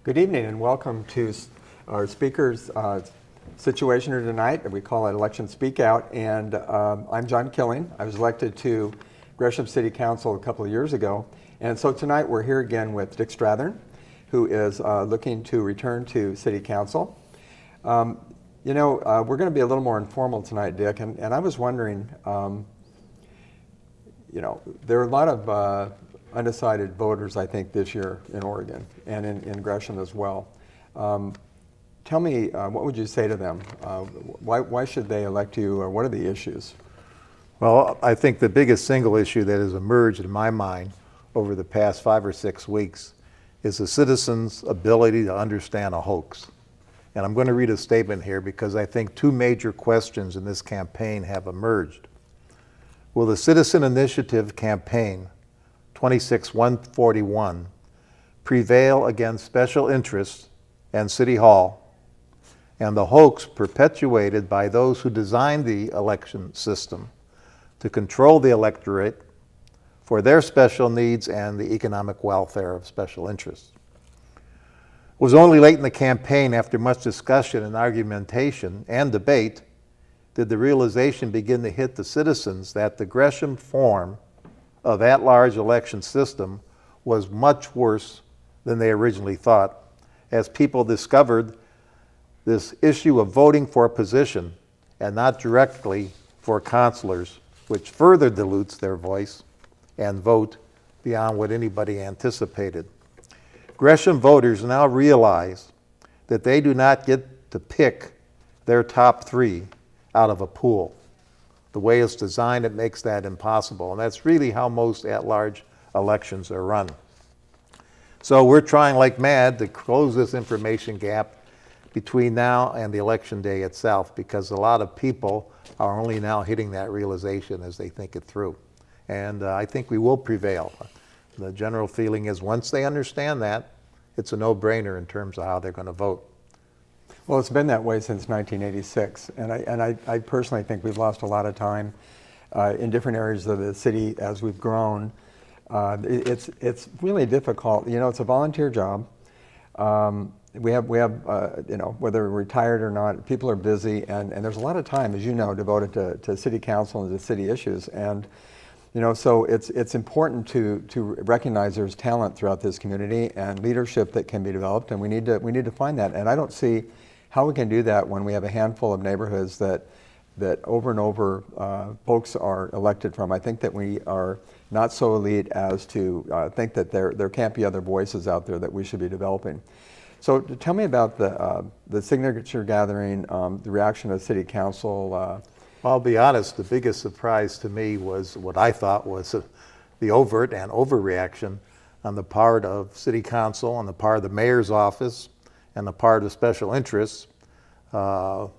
Good evening and welcome to our speaker's situation here tonight. We call it Election Speakout, and I'm John Killing. I was elected to Gresham City Council a couple of years ago, and so tonight we're here again with Dick Strathern, who is looking to return to City Council. We're going to be a little more informal tonight, Dick, and I was wondering, there are a lot of undecided voters, I think, this year in Oregon and in Gresham as well. Tell me, what would you say to them? Why should they elect you, or what are the issues? Well, I think the biggest single issue that has emerged in my mind over the past 5 or 6 weeks is the citizens' ability to understand a hoax. And I'm going to read a statement here because I think two major questions in this campaign have emerged. Will the Citizen Initiative campaign 26-141 prevail against special interests and City Hall and the hoax perpetuated by those who designed the election system to control the electorate for their special needs and the economic welfare of special interests? It was only late in the campaign, after much discussion and argumentation and debate, did the realization begin to hit the citizens that the Gresham form of at-large election system was much worse than they originally thought, as people discovered this issue of voting for a position and not directly for councilors, which further dilutes their voice and vote beyond what anybody anticipated. Gresham voters now realize that they do not get to pick their top 3 out of a pool. The way it's designed, it makes that impossible, and that's really how most at-large elections are run. So we're trying like mad to close this information gap between now and the election day itself, because a lot of people are only now hitting that realization as they think it through. And I think we will prevail. The general feeling is once they understand that, it's a no-brainer in terms of how they're going to vote. Well, it's been that way since 1986, and I personally think we've lost a lot of time in different areas of the city as we've grown. It's really difficult. It's a volunteer job. We have whether we're retired or not, people are busy, and there's a lot of time, as you know, devoted to city council and to city issues. And so it's important to recognize there's talent throughout this community and leadership that can be developed, and we need to find that. And I don't see how we can do that when we have a handful of neighborhoods that over and over folks are elected from. I think that we are not so elite as to think that there can't be other voices out there that we should be developing. So tell me about the signature gathering, the reaction of City Council. Well, I'll be honest, the biggest surprise to me was what I thought was the overt and overreaction on the part of City Council, on the part of the Mayor's office, and the part of special interests while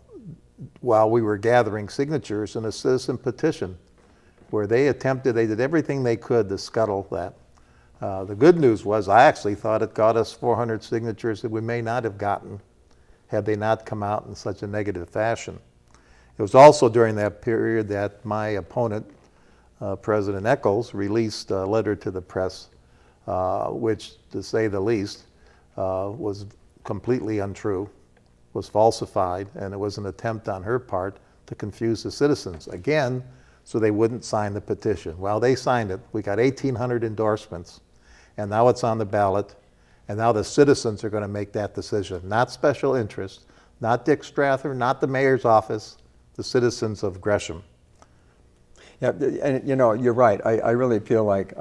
we were gathering signatures in a citizen petition where they did everything they could to scuttle that. The good news was I actually thought it got us 400 signatures that we may not have gotten had they not come out in such a negative fashion. It was also during that period that my opponent, President Eccles, released a letter to the press, which, to say the least, was completely untrue, was falsified, and it was an attempt on her part to confuse the citizens, again, so they wouldn't sign the petition. Well, they signed it. We got 1,800 endorsements, and now it's on the ballot, and now the citizens are going to make that decision, not special interests, not Dick Strathern, not the mayor's office, the citizens of Gresham. Yeah, and you're right. I really feel like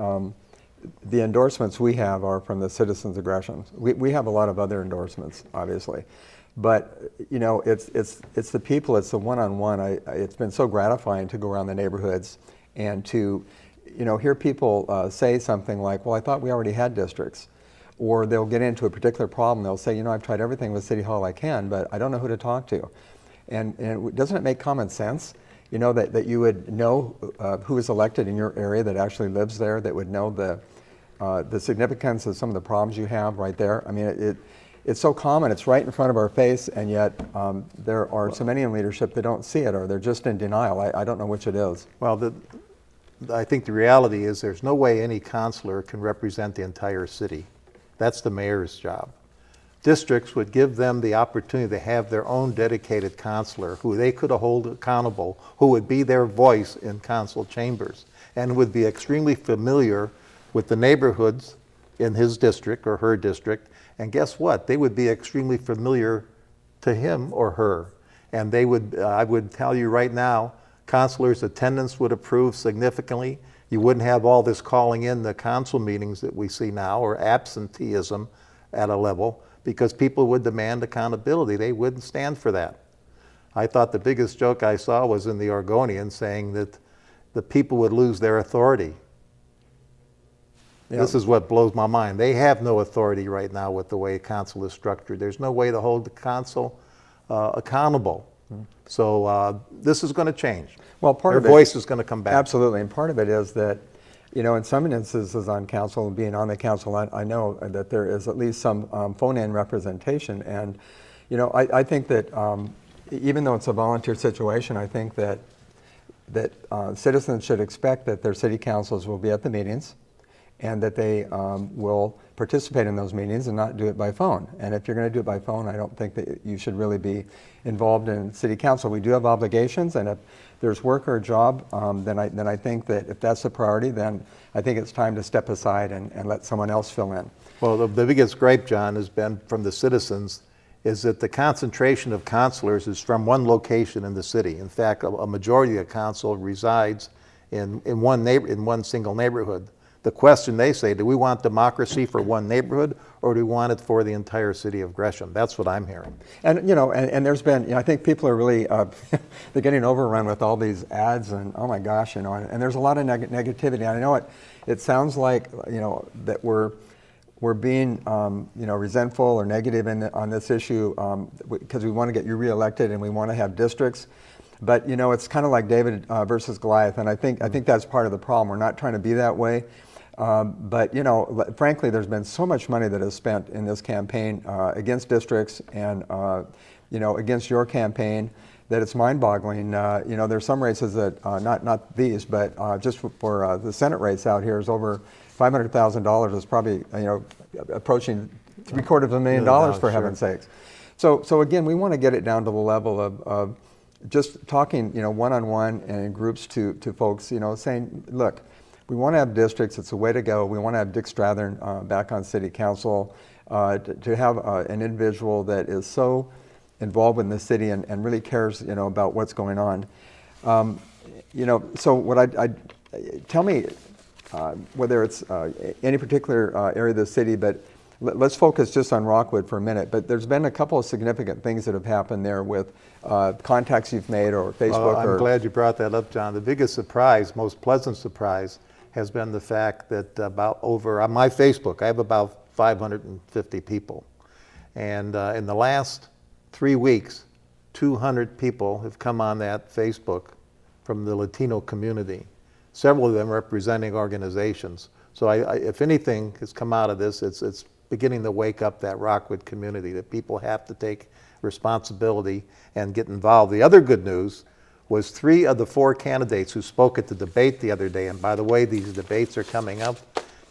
the endorsements we have are from the citizens of Gresham. We have a lot of other endorsements, obviously, but it's the people. It's the one-on-one. It's been so gratifying to go around the neighborhoods and to hear people say something like, "Well, I thought we already had districts," or they'll get into a particular problem. They'll say, "I've tried everything with City Hall I can, but I don't know who to talk to," and doesn't it make common sense? That you would know who is elected in your area that actually lives there, that would know the significance of some of the problems you have right there. I mean, it's so common, it's right in front of our face, and yet there are so many in leadership that don't see it, or they're just in denial. I don't know which it is. Well, I think the reality is there's no way any councilor can represent the entire city. That's the mayor's job. districts would give them the opportunity to have their own dedicated counselor who they could hold accountable, who would be their voice in council chambers and would be extremely familiar with the neighborhoods in his district or her district. And guess what? They would be extremely familiar to him or her. And they would, I would tell you right now, counselors' attendance would improve significantly. You wouldn't have all this calling in the council meetings that we see now, or absenteeism at a level, because people would demand accountability. They wouldn't stand for that. I thought the biggest joke I saw was in the Oregonian saying that the people would lose their authority. Yeah. This is what blows my mind. They have no authority right now with the way council is structured. There's no way to hold the council accountable. So this is going to change. Well, part Their of it, voice is going to come back. absolutely, and part of it is that, you know, in some instances on council, being on the council, I know that there is at least some phone-in representation, and, you know, I think that even though it's a volunteer situation, I think that citizens should expect that their city councils will be at the meetings, and that they will participate in those meetings and not do it by phone. And if you're going to do it by phone, I don't think that you should really be involved in city council. We do have obligations, and if there's work or a job, then I think that if that's the priority, then I think it's time to step aside and let someone else fill in. Well, the biggest gripe, John, has been from the citizens is that the concentration of councilors is from one location in the city. In fact, a majority of council resides in one single neighborhood. The question they say, do we want democracy for one neighborhood, or do we want it for the entire city of Gresham? That's what I'm hearing. And, you know, and there's been, you know, I think people are really, they're getting overrun with all these ads, and oh my gosh, you know, and there's a lot of negativity. And I know it sounds like, you know, that we're being, you know, resentful or negative on this issue because we want to get you reelected and we want to have districts. But, you know, it's kind of like David versus Goliath, and I think that's part of the problem. We're not trying to be that way. But, you know, frankly, there's been so much money that is spent in this campaign against districts and, you know, against your campaign that it's mind-boggling. You know, there's some races that, not these, but just for the Senate race out here is over $500,000. It's probably, you know, approaching $750,000 for heaven's sakes. So again, we want to get it down to the level of just talking, you know, one-on-one and in groups to folks, you know, saying, look, we want to have districts. It's a way to go. We want to have Dick Strathern back on city council, to have an individual that is so involved in the city and really cares, you know, about what's going on. You know, so what tell me whether it's any particular area of the city, but let's focus just on Rockwood for a minute. But there's been a couple of significant things that have happened there with contacts you've made or Facebook. I'm glad you brought that up, John. The biggest surprise, most pleasant surprise, has been the fact that on my Facebook, I have about 550 people. And in the last 3 weeks, 200 people have come on that Facebook from the Latino community, several of them representing organizations. So if anything has come out of this, it's beginning to wake up that Rockwood community, that people have to take responsibility and get involved. The other good news was 3 of the 4 candidates who spoke at the debate the other day, and by the way, these debates are coming up.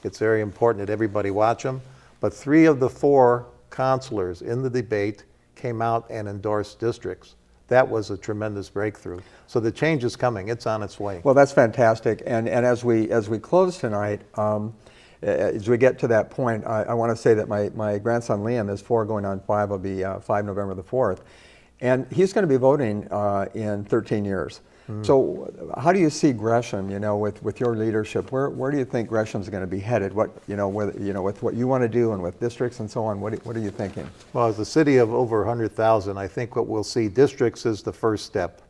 It's very important that everybody watch them. But 3 of the 4 counselors in the debate came out and endorsed districts. That was a tremendous breakthrough. So the change is coming. It's on its way. Well, that's fantastic. And as we close tonight, as we get to that point, I want to say that my grandson Liam is 4 going on 5, will be 5 November the 4th. And he's going to be voting in 13 years. So how do you see Gresham, you know, with your leadership? Where do you think Gresham's going to be headed? What, you know, with what you want to do and with districts and so on, what are you thinking? Well, as a city of over 100,000, I think what we'll see, districts is the first step.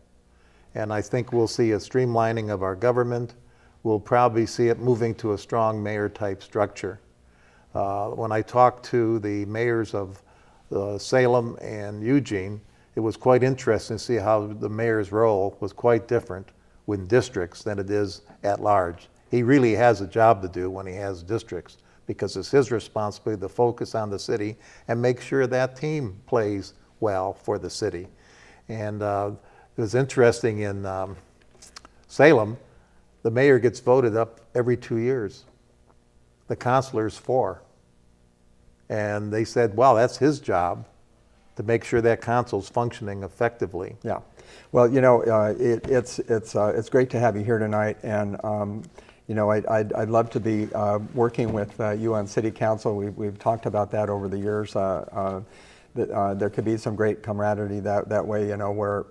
And I think we'll see a streamlining of our government. We'll probably see it moving to a strong mayor-type structure. When I talked to the mayors of Salem and Eugene, it was quite interesting to see how the mayor's role was quite different with districts than it is at large. He really has a job to do when he has districts, because it's his responsibility to focus on the city and make sure that team plays well for the city. And it was interesting in Salem, the mayor gets voted up every 2 years. The councilor's 4. And they said, well, that's his job to make sure that council's functioning effectively. Yeah. Well, you know, it's great to have you here tonight, and you know, I'd love to be working with you on City Council. We've talked about that over the years. There could be some great camaraderie that way, you know, where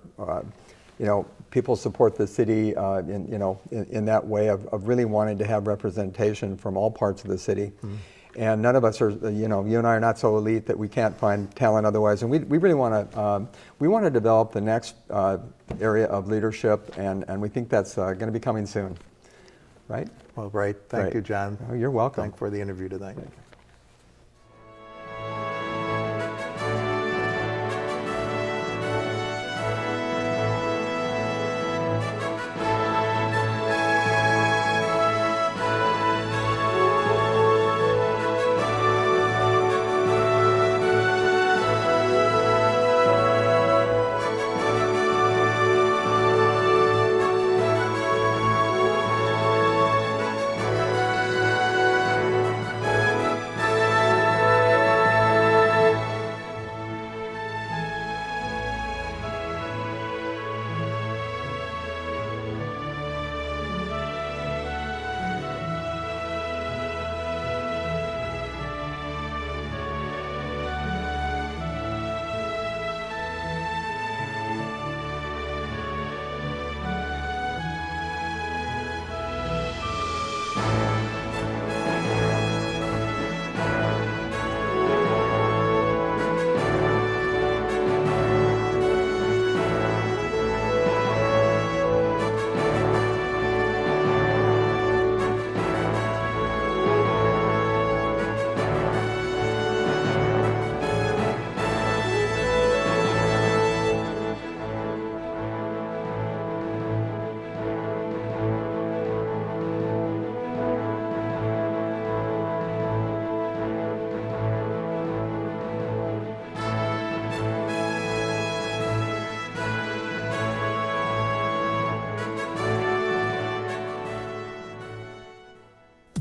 you know, people support the city in that way of really wanting to have representation from all parts of the city. Mm-hmm. And none of us are, you know, you and I are not so elite that we can't find talent otherwise. And we really want to develop the next area of leadership, and we think that's going to be coming soon, right? Well, great. Thank you, John. Oh, you're welcome. Thank you for the interview tonight. Thank you.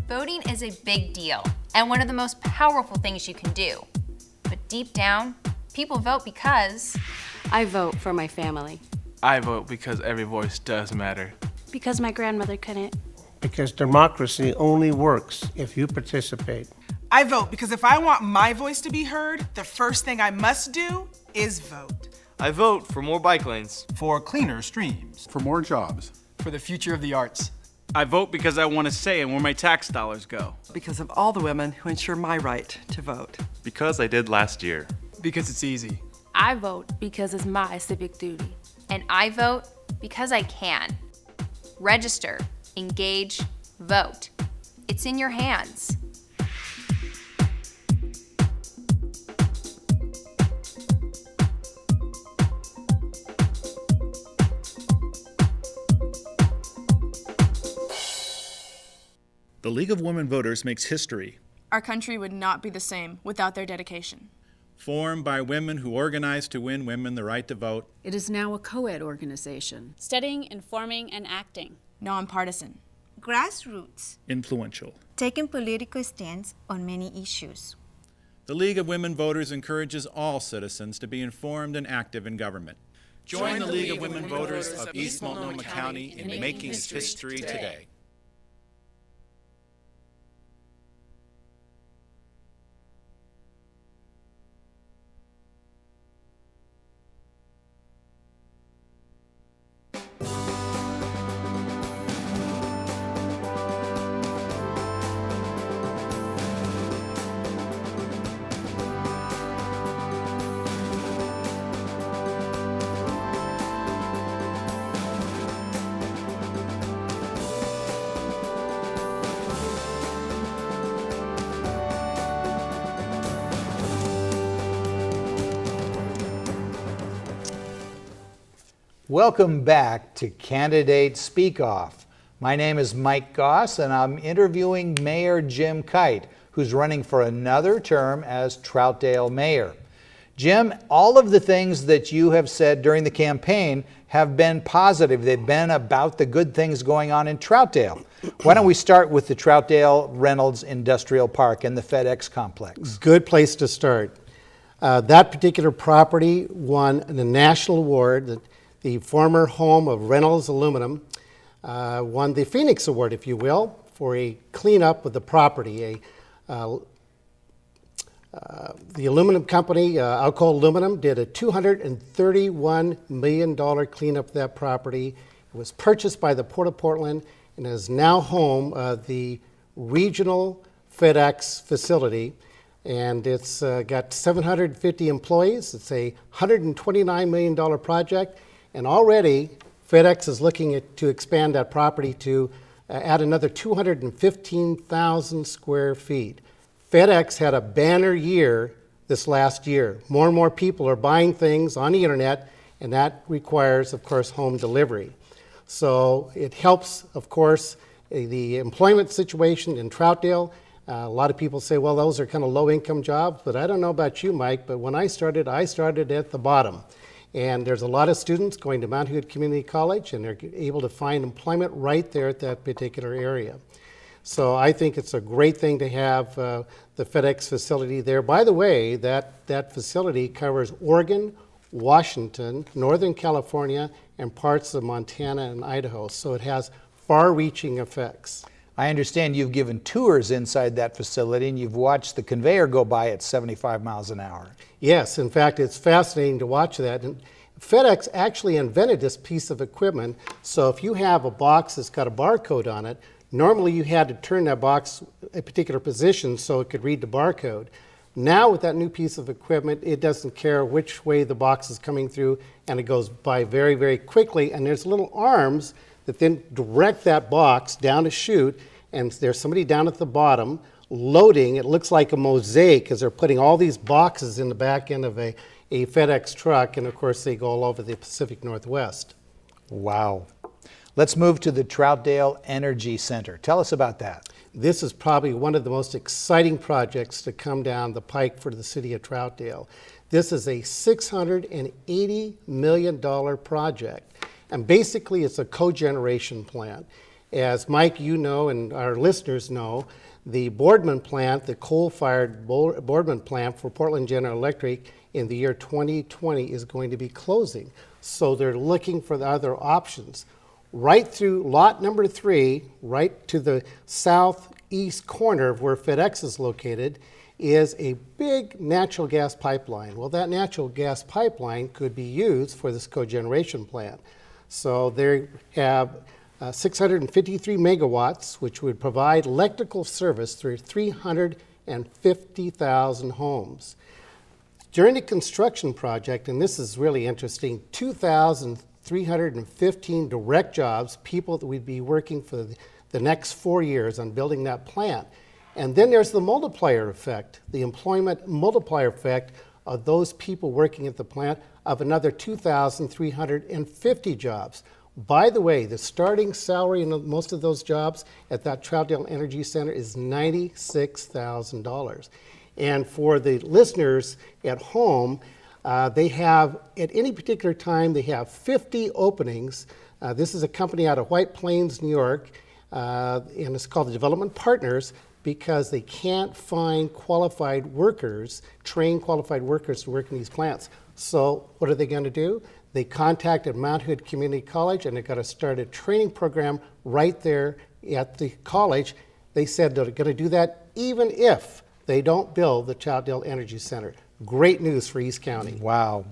Voting is a big deal and one of the most powerful things you can do. But deep down, people vote because... I vote for my family. I vote because every voice does matter. Because my grandmother couldn't. Because democracy only works if you participate. I vote because if I want my voice to be heard, the first thing I must do is vote. I vote for more bike lanes. For cleaner streams. For more jobs. For the future of the arts. I vote because I want to say where my tax dollars go. Because of all the women who ensure my right to vote. Because I did last year. Because it's easy. I vote because it's my civic duty. And I vote because I can. Register, engage, vote. It's in your hands. The League of Women Voters makes history. Our country would not be the same without their dedication. Formed by women who organized to win women the right to vote. It is now a co-ed organization. Studying, informing, and acting. Nonpartisan. Grassroots. Influential. Taking political stands on many issues. The League of Women Voters encourages all citizens to be informed and active in government. Join the League of Women Voters of East Multnomah County in making history today. Welcome back to Candidate Speakout. My name is Mike Goss, and I'm interviewing Mayor Jim Kite, who's running for another term as Troutdale Mayor. Jim, all of the things that you have said during the campaign have been positive. They've been about the good things going on in Troutdale. Why don't we start with the Troutdale Reynolds Industrial Park and the FedEx complex? Good place to start. That particular property won the national award. The former home of Reynolds Aluminum won the Phoenix Award, if you will, for a cleanup of the property. The aluminum company, Alcoa Aluminum, did a $231 million cleanup of that property. It was purchased by the Port of Portland and is now home of the regional FedEx facility. And it's got 750 employees. It's a $129 million project. And already FedEx is looking to expand that property to add another 215,000 square feet. FedEx had a banner year this last year. More and more people are buying things on the internet, and that requires, of course, home delivery. So it helps, of course, the employment situation in Troutdale. A lot of people say, well, those are kind of low-income jobs, but I don't know about you, Mike, but when I started at the bottom. And there's a lot of students going to Mount Hood Community College, and they're able to find employment right there at that particular area. So I think it's a great thing to have the FedEx facility there. By the way, that facility covers Oregon, Washington, Northern California, and parts of Montana and Idaho. So it has far-reaching effects. I understand you've given tours inside that facility and you've watched the conveyor go by at 75 miles an hour. Yes, in fact, it's fascinating to watch that. And FedEx actually invented this piece of equipment. So if you have a box that's got a barcode on it, normally you had to turn that box a particular position so it could read the barcode. Now with that new piece of equipment, it doesn't care which way the box is coming through, and it goes by very, very quickly. And there's little arms that then direct that box down a chute, and there's somebody down at the bottom loading. It looks like a mosaic as they're putting all these boxes in the back end of a FedEx truck, and of course they go all over the Pacific Northwest. Wow. Let's move to the Troutdale Energy Center. Tell us about that. This is probably one of the most exciting projects to come down the pike for the city of Troutdale. This is a $680 million project, and basically it's a cogeneration plant. As Mike, you know, and our listeners know, the Boardman plant, the coal-fired Boardman plant for Portland General Electric in the year 2020 is going to be closing. So they're looking for the other options. Right through lot number 3, right to the southeast corner of where FedEx is located, is a big natural gas pipeline. Well, that natural gas pipeline could be used for this cogeneration plant. So they have 653 megawatts, which would provide electrical service through 350,000 homes. During the construction project, and this is really interesting, 2,315 direct jobs, people that would be working for the next 4 years on building that plant. And then there's the multiplier effect, the employment multiplier effect of those people working at the plant of another 2,350 jobs. By the way, the starting salary in most of those jobs at that Troutdale Energy Center is $96,000. And for the listeners at home, they have, at any particular time, they have 50 openings. This is a company out of White Plains, New York, and it's called the Development Partners, because they can't find qualified workers, trained qualified workers to work in these plants. So what are they going to do? They contacted Mount Hood Community College, and they're going to start a training program right there at the college. They said they're going to do that even if they don't build the Troutdale Energy Center. Great news for East County. Wow.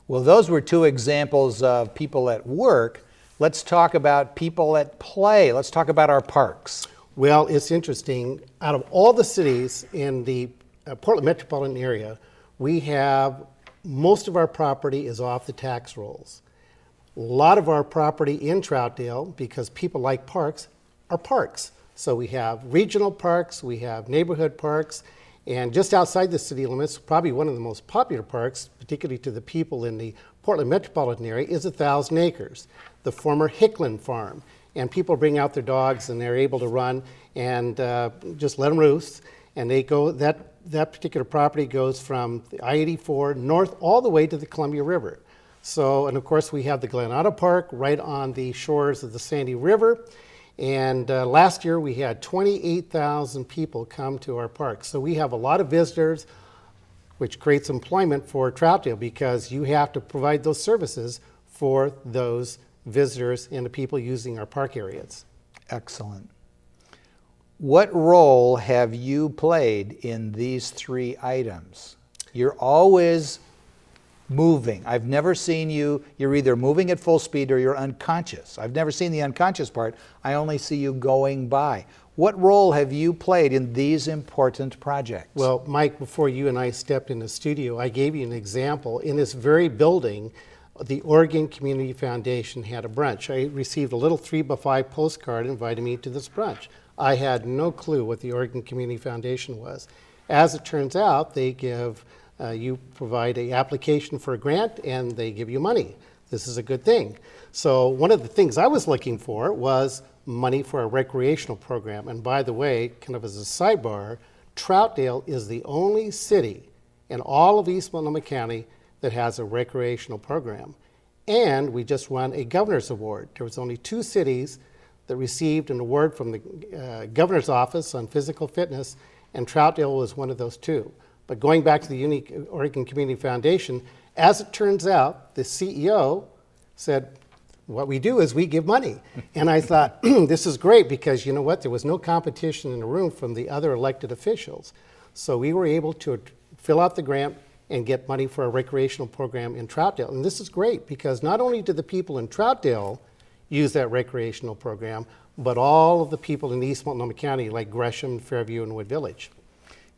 Well, those were two examples of people at work. Let's talk about people at play. Let's talk about our parks. Well, it's interesting. Out of all the cities in the Portland metropolitan area, we have most of our property is off the tax rolls. A lot of our property in Troutdale, because people like parks, are parks. So we have regional parks, we have neighborhood parks, and just outside the city limits, probably one of the most popular parks, particularly to the people in the Portland metropolitan area, is 1,000 acres, the former Hickland Farm. And people bring out their dogs and they're able to run and just let them roost. And they go, that particular property goes from the I-84 north all the way to the Columbia River. So, and of course we have the Glen Otto Park right on the shores of the Sandy River. And last year we had 28,000 people come to our park. So we have a lot of visitors, which creates employment for Troutdale because you have to provide those services for those visitors and the people using our park areas. Excellent. What role have you played in these three items? You're always moving. I've never seen you're either moving at full speed or you're unconscious. I've never seen the unconscious part. I only see you going by. What role have you played in these important projects? Well, Mike, before you and I stepped in the studio, I gave you an example. In this very building, the Oregon Community Foundation had a brunch. I received a little 3x5 postcard inviting me to this brunch. I had no clue what the Oregon Community Foundation was. As it turns out, they give, you provide an application for a grant and they give you money. This is a good thing. So one of the things I was looking for was money for a recreational program. And by the way, kind of as a sidebar, Troutdale is the only city in all of East Multnomah County that has a recreational program. And we just won a governor's award. There was only 2 cities that received an award from the governor's office on physical fitness, and Troutdale was one of those 2. But going back to the Oregon Community Foundation, as it turns out, the CEO said, what we do is we give money. And I thought, this is great because you know what? There was no competition in the room from the other elected officials. So we were able to fill out the grant and get money for a recreational program in Troutdale. And this is great because not only did the people in Troutdale use that recreational program, but all of the people in East Multnomah County like Gresham, Fairview, and Wood Village.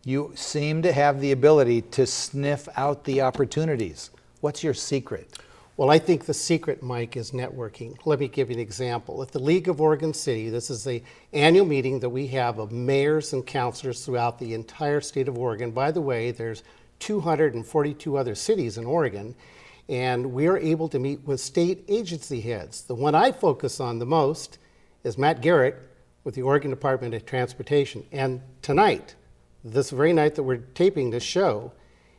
You seem to have the ability to sniff out the opportunities. What's your secret? Well, I think the secret, Mike, is networking. Let me give you an example. At the League of Oregon City, this is the annual meeting that we have of mayors and councilors throughout the entire state of Oregon. By the way, there's 242 other cities in Oregon, and we are able to meet with state agency heads. The one I focus on the most is Matt Garrett with the Oregon Department of Transportation. And tonight, this very night that we're taping this show,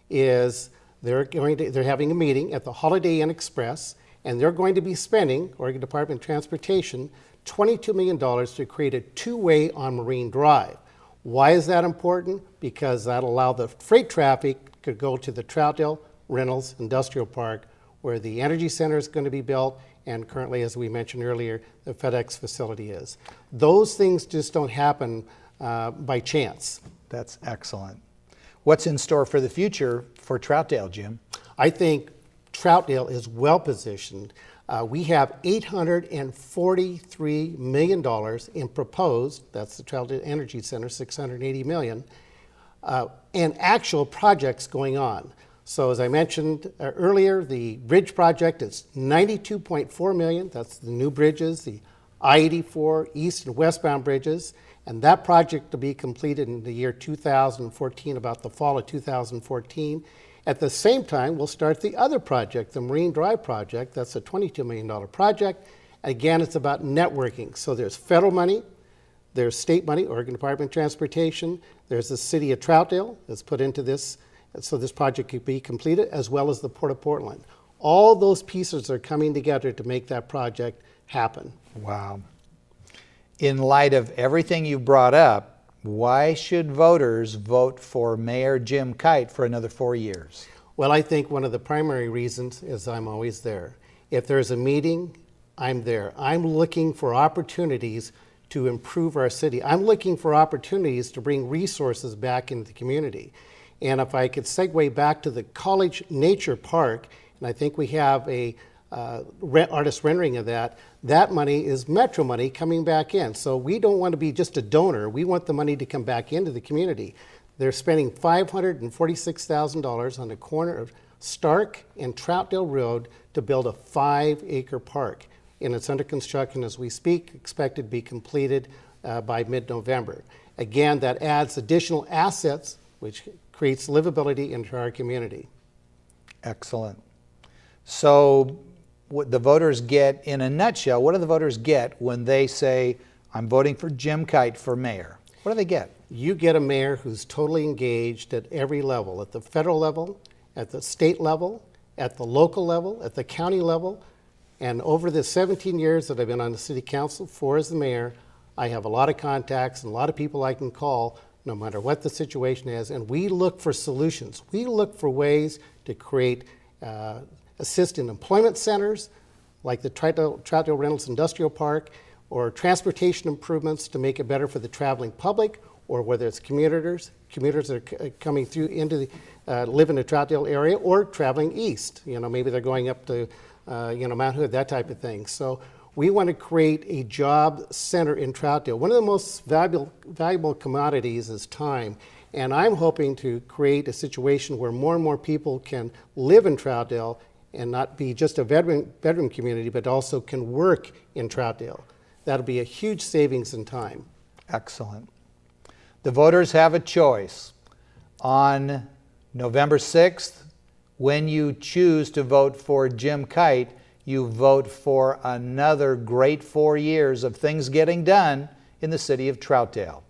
is they're having a meeting at the Holiday Inn Express, and they're going to be spending, Oregon Department of Transportation, $22 million to create a 2-way on Marine Drive. Why is that important? Because that'll allow the freight traffic to go to the Troutdale Reynolds Industrial Park, where the Energy Center is going to be built, and currently, as we mentioned earlier, the FedEx facility is. Those things just don't happen by chance. That's excellent. What's in store for the future for Troutdale, Jim? I think Troutdale is well positioned. We have $843 million in proposed, that's the Troutdale Energy Center, $680 million, and actual projects going on. So as I mentioned earlier, the bridge project is $92.4 million. That's the new bridges, the I-84 east and westbound bridges. And that project to be completed in the year 2014, about the fall of 2014. At the same time, we'll start the other project, the Marine Drive project. That's a $22 million project. Again, it's about networking. So there's federal money, there's state money, Oregon Department of Transportation, there's the city of Troutdale that's put into this, so this project could be completed, as well as the Port of Portland. All those pieces are coming together to make that project happen. Wow. In light of everything you brought up, why should voters vote for Mayor Jim Kite for another 4 years? Well, I think one of the primary reasons is I'm always there. If there's a meeting, I'm there. I'm looking for opportunities to improve our city. I'm looking for opportunities to bring resources back into the community. And if I could segue back to the College Nature Park, and I think we have a artist rendering of that, that money is Metro money coming back in. So we don't want to be just a donor. We want the money to come back into the community. They're spending $546,000 on the corner of Stark and Troutdale Road to build a 5-acre park. And it's under construction as we speak, expected to be completed by mid-November. Again, that adds additional assets, which creates livability into our community. Excellent. So what the voters get, in a nutshell, what do the voters get when they say, I'm voting for Jim Kite for mayor? What do they get? You get a mayor who's totally engaged at every level, at the federal level, at the state level, at the local level, at the county level. And over the 17 years that I've been on the city council, 4 as the mayor, I have a lot of contacts and a lot of people I can call no matter what the situation is, and we look for solutions. We look for ways to create, assist in employment centers, like the Troutdale Reynolds Industrial Park, or transportation improvements to make it better for the traveling public, or whether it's commuters that are coming through into the, live in the Troutdale area, or traveling east. You know, maybe they're going up to, Mount Hood, that type of thing. So we want to create a job center in Troutdale. One of the most valuable commodities is time. And I'm hoping to create a situation where more and more people can live in Troutdale and not be just a bedroom community, but also can work in Troutdale. That'll be a huge savings in time. Excellent. The voters have a choice. On November 6th, when you choose to vote for Jim Kite, you vote for another great 4 years of things getting done in the city of Troutdale.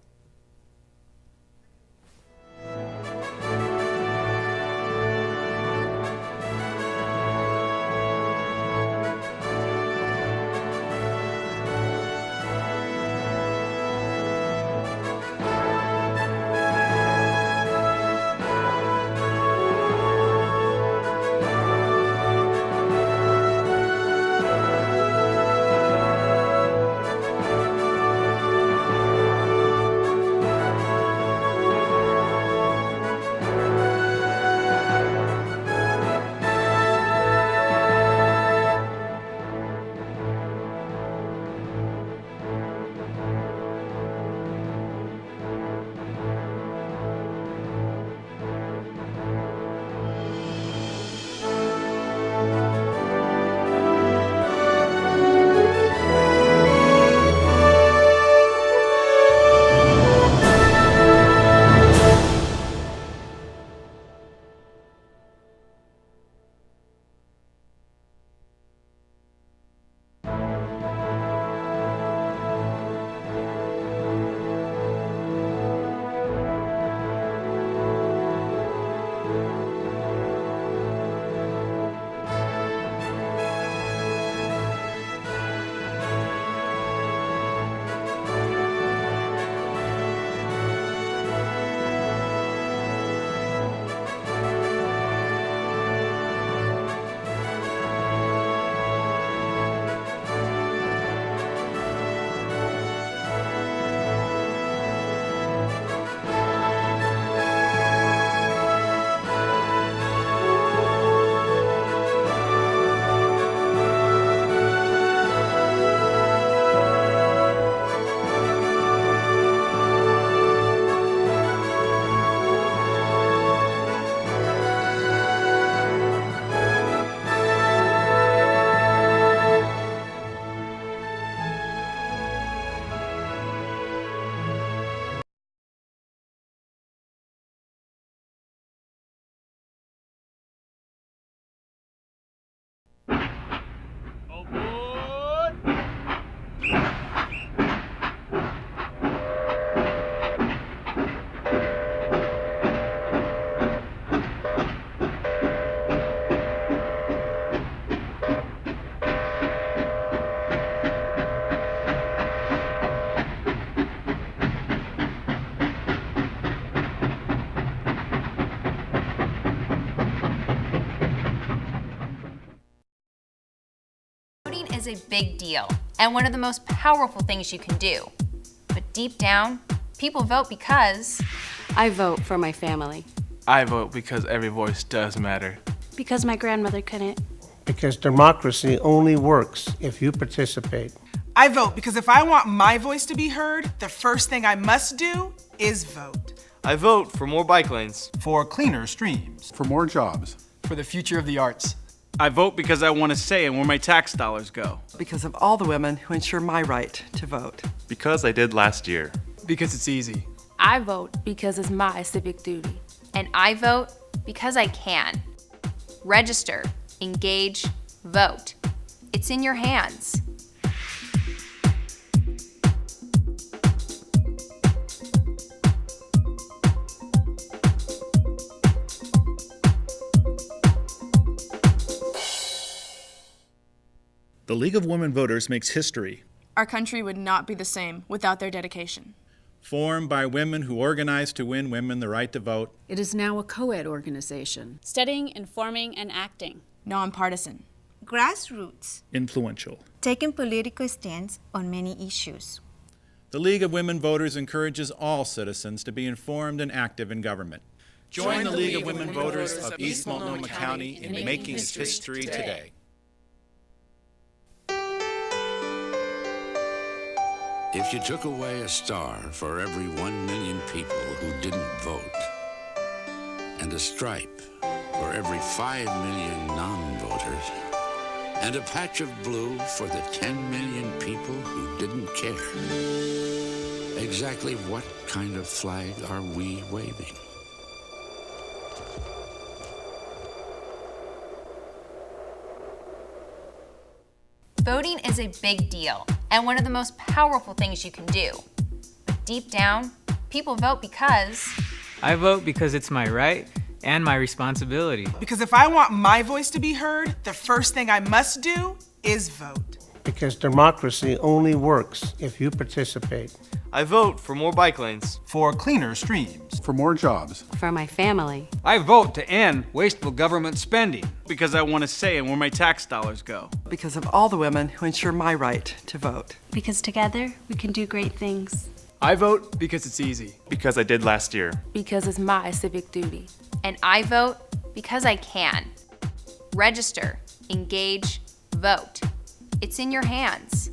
Is a big deal and one of the most powerful things you can do. But deep down, people vote because I vote for my family. I vote because every voice does matter. Because my grandmother couldn't. Because democracy only works if you participate. I vote because if I want my voice to be heard, the first thing I must do is vote. I vote for more bike lanes. For cleaner streams. For more jobs. For the future of the arts. I vote because I want a say in where my tax dollars go. Because of all the women who ensure my right to vote. Because I did last year. Because it's easy. I vote because it's my civic duty. And I vote because I can. Register, engage, vote. It's in your hands. The League of Women Voters makes history. Our country would not be the same without their dedication. Formed by women who organized to win women the right to vote. It is now a co-ed organization. Studying, informing, and acting. Nonpartisan. Grassroots. Influential. Taking political stands on many issues. The League of Women Voters encourages all citizens to be informed and active in government. Join the League of Women Voters of East Multnomah County in making history today. If you took away a star for every 1 million people who didn't vote, and a stripe for every 5 million non-voters, and a patch of blue for the 10 million people who didn't care, exactly what kind of flag are we waving? Voting is a big deal and one of the most powerful things you can do. But deep down, people vote because... I vote because it's my right and my responsibility. Because if I want my voice to be heard, the first thing I must do is vote. Because democracy only works if you participate. I vote for more bike lanes. For cleaner streams. For more jobs. For my family. I vote to end wasteful government spending. Because I want to say and where my tax dollars go. Because of all the women who ensure my right to vote. Because together we can do great things. I vote because it's easy. Because I did last year. Because it's my civic duty. And I vote because I can. Register, engage, vote. It's in your hands.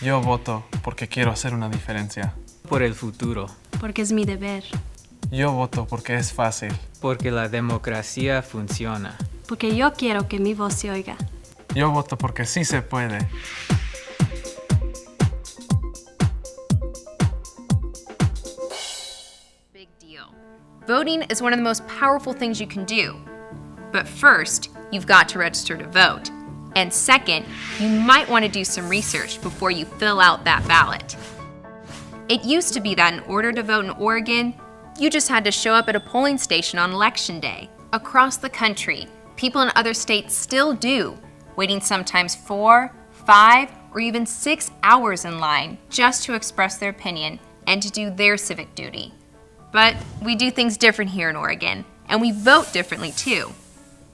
Yo voto porque quiero hacer una diferencia. Por el futuro. Porque es mi deber. Yo voto porque es fácil. Porque la democracia funciona. Porque yo quiero que mi voz se oiga. Yo voto porque sí se puede. Big deal. Voting is one of the most powerful things you can do. But first, you've got to register to vote. And second, you might want to do some research before you fill out that ballot. It used to be that in order to vote in Oregon, you just had to show up at a polling station on Election Day. Across the country, people in other states still do, waiting sometimes 4, 5, or even 6 hours in line just to express their opinion and to do their civic duty. But we do things different here in Oregon, and we vote differently too.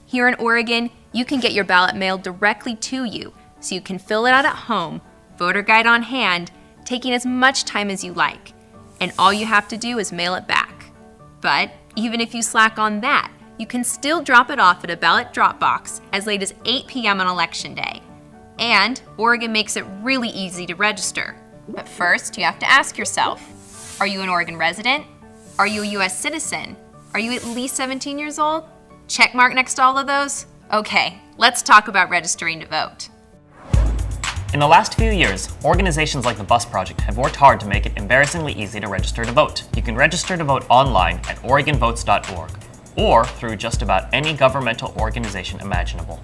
Here in Oregon, you can get your ballot mailed directly to you, so you can fill it out at home, voter guide on hand, taking as much time as you like. And all you have to do is mail it back. But even if you slack on that, you can still drop it off at a ballot drop box as late as 8 p.m. on Election Day. And Oregon makes it really easy to register. But first, you have to ask yourself, are you an Oregon resident? Are you a U.S. citizen? Are you at least 17 years old? Check mark next to all of those? Okay, let's talk about registering to vote. In the last few years, organizations like the Bus Project have worked hard to make it embarrassingly easy to register to vote. You can register to vote online at OregonVotes.org or through just about any governmental organization imaginable.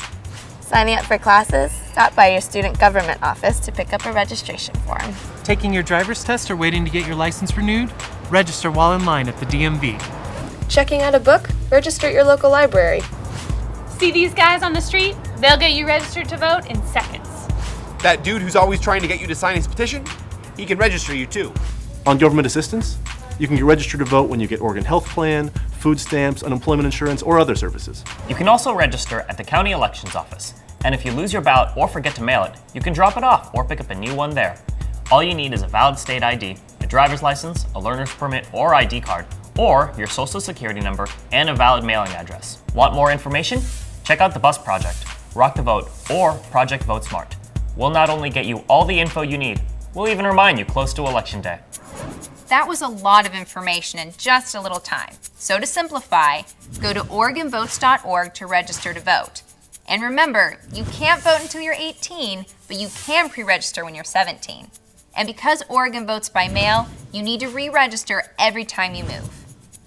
Signing up for classes? Stop by your student government office to pick up a registration form. Taking your driver's test or waiting to get your license renewed? Register while in line at the DMV. Checking out a book? Register at your local library. See these guys on the street? They'll get you registered to vote in seconds. That dude who's always trying to get you to sign his petition? He can register you too. On government assistance, you can get registered to vote when you get Oregon Health Plan, food stamps, unemployment insurance, or other services. You can also register at the county elections office. And if you lose your ballot or forget to mail it, you can drop it off or pick up a new one there. All you need is a valid state ID, a driver's license, a learner's permit or ID card, or your social security number and a valid mailing address. Want more information? Check out the Bus Project, Rock the Vote, or Project Vote Smart. We'll not only get you all the info you need, we'll even remind you close to Election Day. That was a lot of information in just a little time. So to simplify, go to OregonVotes.org to register to vote. And remember, you can't vote until you're 18, but you can pre-register when you're 17. And because Oregon votes by mail, you need to re-register every time you move.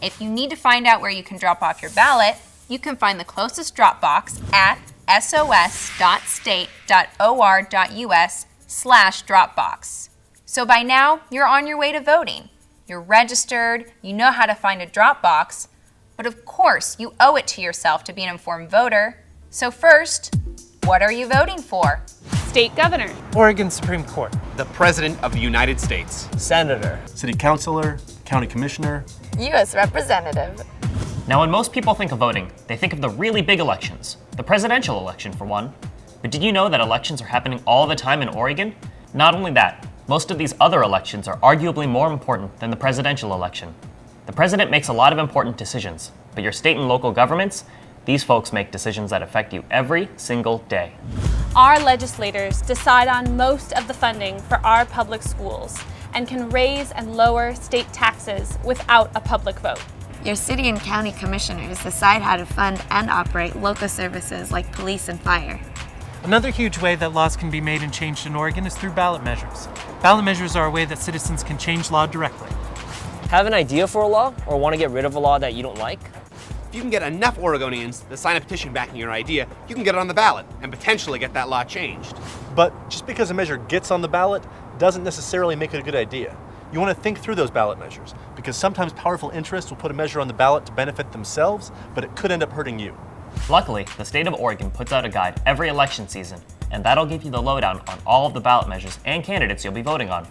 If you need to find out where you can drop off your ballot, you can find the closest drop box at sos.state.or.us/dropbox. So by now, you're on your way to voting. You're registered, you know how to find a drop box, but of course, you owe it to yourself to be an informed voter. So first, what are you voting for? State Governor. Oregon Supreme Court. The President of the United States. Senator. City Councilor, County Commissioner. U.S. Representative. Now, when most people think of voting, they think of the really big elections, the presidential election for one. But did you know that elections are happening all the time in Oregon? Not only that, most of these other elections are arguably more important than the presidential election. The president makes a lot of important decisions, but your state and local governments, these folks make decisions that affect you every single day. Our legislators decide on most of the funding for our public schools and can raise and lower state taxes without a public vote. Your city and county commissioners decide how to fund and operate local services like police and fire. Another huge way that laws can be made and changed in Oregon is through ballot measures. Ballot measures are a way that citizens can change law directly. Have an idea for a law or want to get rid of a law that you don't like? If you can get enough Oregonians to sign a petition backing your idea, you can get it on the ballot and potentially get that law changed. But just because a measure gets on the ballot doesn't necessarily make it a good idea. You want to think through those ballot measures, because sometimes powerful interests will put a measure on the ballot to benefit themselves, but it could end up hurting you. Luckily, the state of Oregon puts out a guide every election season, and that'll give you the lowdown on all of the ballot measures and candidates you'll be voting on.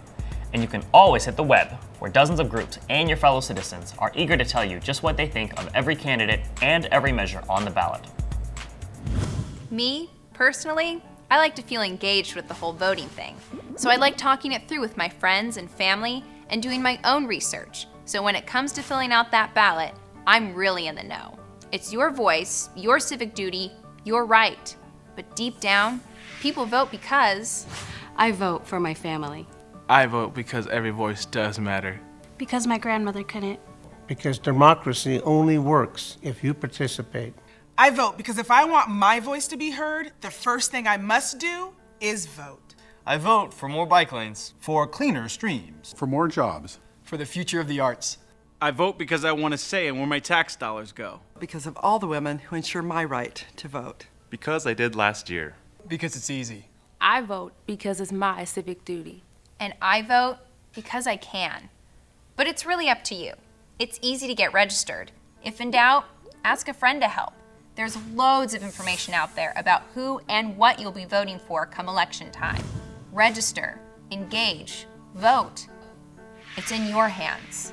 And you can always hit the web, where dozens of groups and your fellow citizens are eager to tell you just what they think of every candidate and every measure on the ballot. Me, personally, I like to feel engaged with the whole voting thing. So I like talking it through with my friends and family and doing my own research. So when it comes to filling out that ballot, I'm really in the know. It's your voice, your civic duty, your right. But deep down, people vote because... I vote for my family. I vote because every voice does matter. Because my grandmother couldn't. Because democracy only works if you participate. I vote because if I want my voice to be heard, the first thing I must do is vote. I vote for more bike lanes, for cleaner streams, for more jobs, for the future of the arts. I vote because I want to say and where my tax dollars go. Because of all the women who ensure my right to vote. Because I did last year. Because it's easy. I vote because it's my civic duty. And I vote because I can. But it's really up to you. It's easy to get registered. If in doubt, ask a friend to help. There's loads of information out there about who and what you'll be voting for come election time. Register, engage, vote. It's in your hands.